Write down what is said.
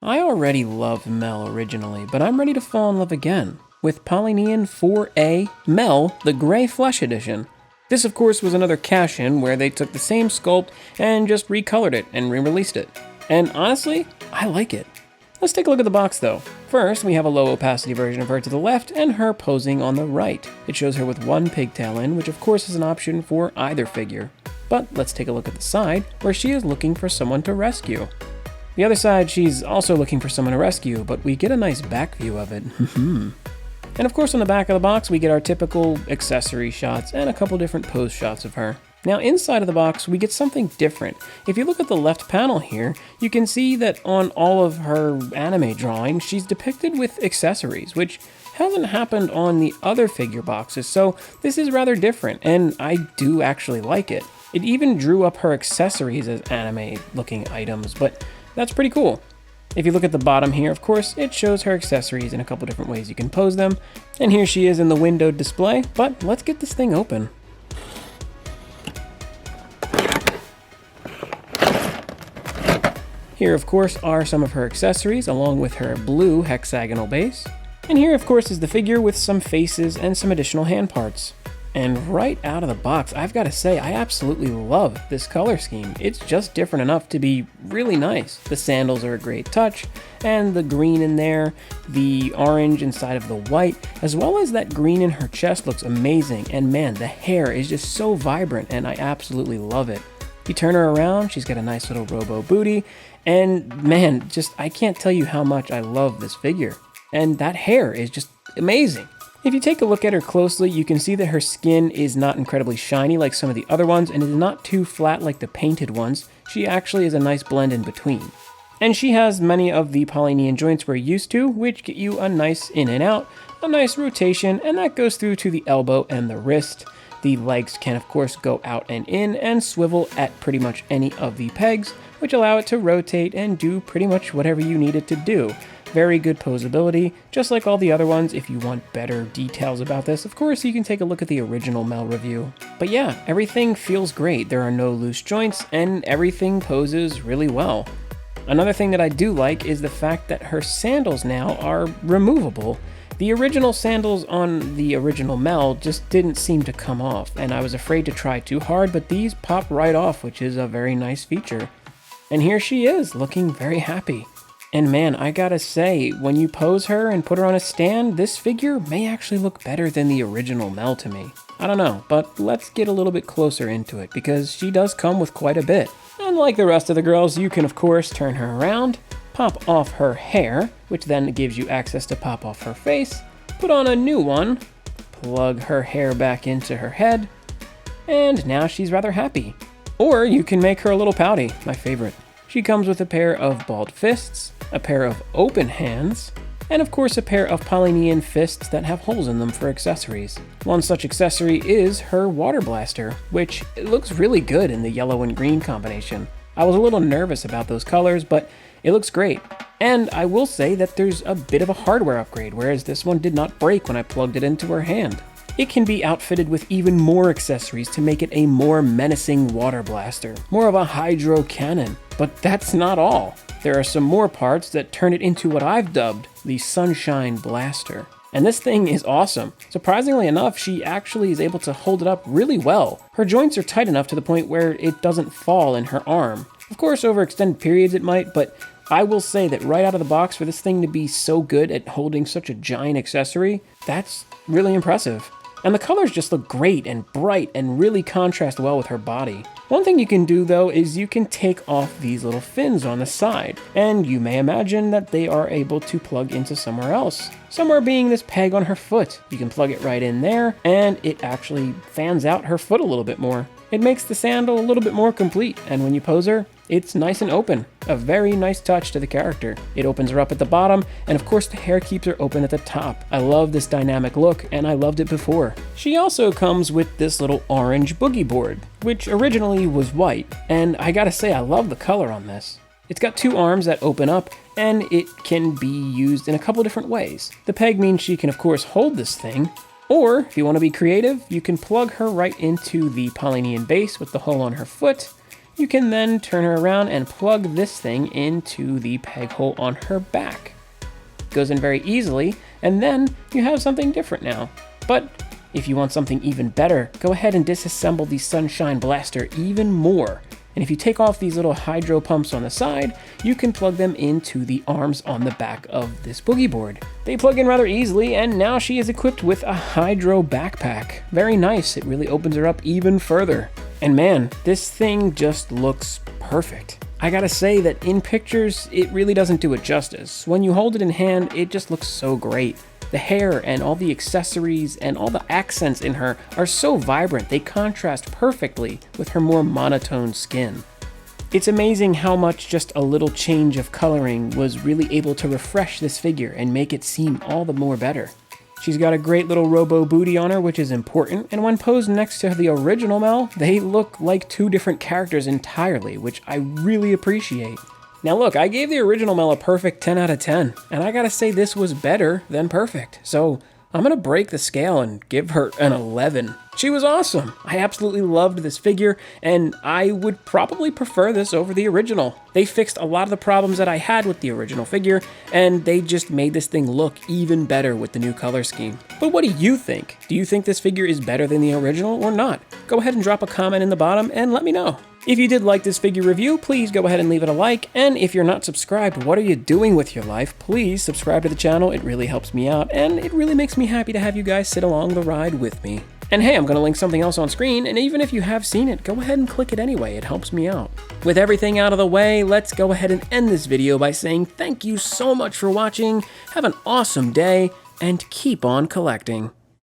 I already loved Mel originally, but I'm ready to fall in love again with Polynian 4A Mel, the Gray Flesh Edition. This, of course, was another cash-in where they took the same sculpt and just recolored it and re-released it. And honestly, I like it. Let's take a look at the box though. First, we have a low opacity version of her to the left and her posing on the right. It shows her with one pigtail in, which of course is an option for either figure. But let's take a look at the side, where she is looking for someone to rescue. The other side, she's also looking for someone to rescue, but we get a nice back view of it. And of course on the back of the box, we get our typical accessory shots and a couple different pose shots of her. Now inside of the box, we get something different. If you look at the left panel here, you can see that on all of her anime drawings, she's depicted with accessories, which hasn't happened on the other figure boxes, so this is rather different, and I do actually like it. It even drew up her accessories as anime-looking items, but that's pretty cool. If you look at the bottom here, of course, it shows her accessories in a couple different ways you can pose them. And here she is in the windowed display, but let's get this thing open. Here, of course, are some of her accessories, along with her blue hexagonal base. And here, of course, is the figure with some faces and some additional hand parts. And right out of the box, I've got to say, I absolutely love this color scheme. It's just different enough to be really nice. The sandals are a great touch, and the green in there, the orange inside of the white, as well as that green in her chest looks amazing. And man, the hair is just so vibrant, and I absolutely love it. You turn her around, she's got a nice little Robo booty, and man, I can't tell you how much I love this figure. And that hair is just amazing. If you take a look at her closely, you can see that her skin is not incredibly shiny like some of the other ones, and is not too flat like the painted ones. She actually is a nice blend in between. And she has many of the Polynian joints we're used to, which get you a nice in and out, a nice rotation, and that goes through to the elbow and the wrist. The legs can of course go out and in and swivel at pretty much any of the pegs, which allow it to rotate and do pretty much whatever you need it to do. Very good posability, just like all the other ones. If you want better details about this, of course, you can take a look at the original Mel review. But yeah, everything feels great. There are no loose joints, and everything poses really well. Another thing that I do like is the fact that her sandals now are removable. The original sandals on the original Mel just didn't seem to come off, and I was afraid to try too hard, but these pop right off, which is a very nice feature. And here she is, looking very happy. And man, I gotta say, when you pose her and put her on a stand, this figure may actually look better than the original Mel to me. I don't know, but let's get a little bit closer into it, because she does come with quite a bit. And like the rest of the girls, you can of course turn her around, pop off her hair, which then gives you access to pop off her face, put on a new one, plug her hair back into her head, and now she's rather happy. Or you can make her a little pouty, my favorite. She comes with a pair of balled fists, a pair of open hands, and of course a pair of Polynian fists that have holes in them for accessories. One such accessory is her water blaster, which looks really good in the yellow and green combination. I was a little nervous about those colors, but it looks great. And I will say that there's a bit of a hardware upgrade, whereas this one did not break when I plugged it into her hand. It can be outfitted with even more accessories to make it a more menacing water blaster, more of a hydro cannon. But that's not all. There are some more parts that turn it into what I've dubbed the Sunshine Blaster. And this thing is awesome. Surprisingly enough, she actually is able to hold it up really well. Her joints are tight enough to the point where it doesn't fall in her arm. Of course, over extended periods it might, but I will say that right out of the box, for this thing to be so good at holding such a giant accessory, that's really impressive. And the colors just look great and bright and really contrast well with her body. One thing you can do though is you can take off these little fins on the side, and you may imagine that they are able to plug into somewhere else. Somewhere being this peg on her foot. You can plug it right in there, and it actually fans out her foot a little bit more. It makes the sandal a little bit more complete, and when you pose her, it's nice and open. A very nice touch to the character. It opens her up at the bottom, and of course the hair keeps her open at the top. I love this dynamic look, and I loved it before. She also comes with this little orange boogie board, which originally was white, and I gotta say I love the color on this. It's got two arms that open up, and it can be used in a couple different ways. The peg means she can of course hold this thing, or if you want to be creative, you can plug her right into the Polynian base with the hole on her foot. You can then turn her around and plug this thing into the peg hole on her back. It goes in very easily, and then you have something different now. But if you want something even better, go ahead and disassemble the Sunshine Blaster even more. And if you take off these little hydro pumps on the side, you can plug them into the arms on the back of this boogie board. They plug in rather easily, and now she is equipped with a hydro backpack. Very nice, it really opens her up even further. And man, this thing just looks perfect. I gotta say that in pictures, it really doesn't do it justice. When you hold it in hand, it just looks so great. The hair and all the accessories and all the accents in her are so vibrant, they contrast perfectly with her more monotone skin. It's amazing how much just a little change of coloring was really able to refresh this figure and make it seem all the more better. She's got a great little Robo booty on her, which is important, and when posed next to the original Mel, they look like two different characters entirely, which I really appreciate. Now look, I gave the original Mel a perfect 10 out of 10, and I gotta say this was better than perfect, so I'm gonna break the scale and give her an 11. She was awesome. I absolutely loved this figure, and I would probably prefer this over the original. They fixed a lot of the problems that I had with the original figure, and they just made this thing look even better with the new color scheme. But what do you think? Do you think this figure is better than the original or not? Go ahead and drop a comment in the bottom and let me know. If you did like this figure review, please go ahead and leave it a like, and if you're not subscribed, what are you doing with your life? Please subscribe to the channel, it really helps me out, and it really makes me happy to have you guys sit along the ride with me. And hey, I'm going to link something else on screen, and even if you have seen it, go ahead and click it anyway, it helps me out. With everything out of the way, let's go ahead and end this video by saying thank you so much for watching, have an awesome day, and keep on collecting.